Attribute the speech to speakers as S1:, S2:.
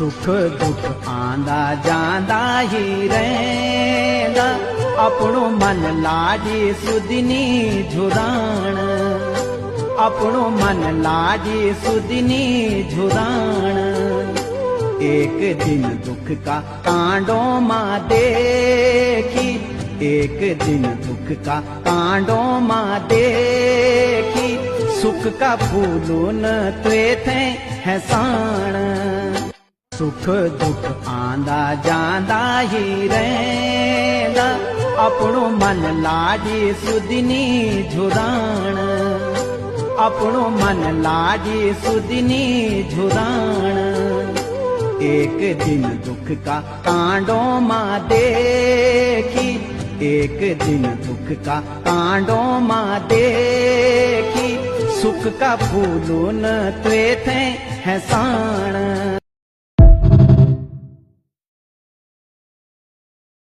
S1: सुख दुख आंदा जांदा ही रहंदा, अपनो मन लाजी सुदनी झुराण, अपनो मन लाजी सुदनी झुराण। एक दिन दुख का कांडों मां देखी, एक दिन दुख का कांडों मां देखी, सुख का फूलों त्वे थे है साण। सुख दुख आंदा जांदा ही रहंदा, अपनो मन लाजी सुदनी झुराण, अपनो मन लाजी सुदनी झुराण। एक दिन दुख का कांडों मां देखी, एक दिन दुख का कांडों मां देखी, सुख का फूलों त्वे थे है साण।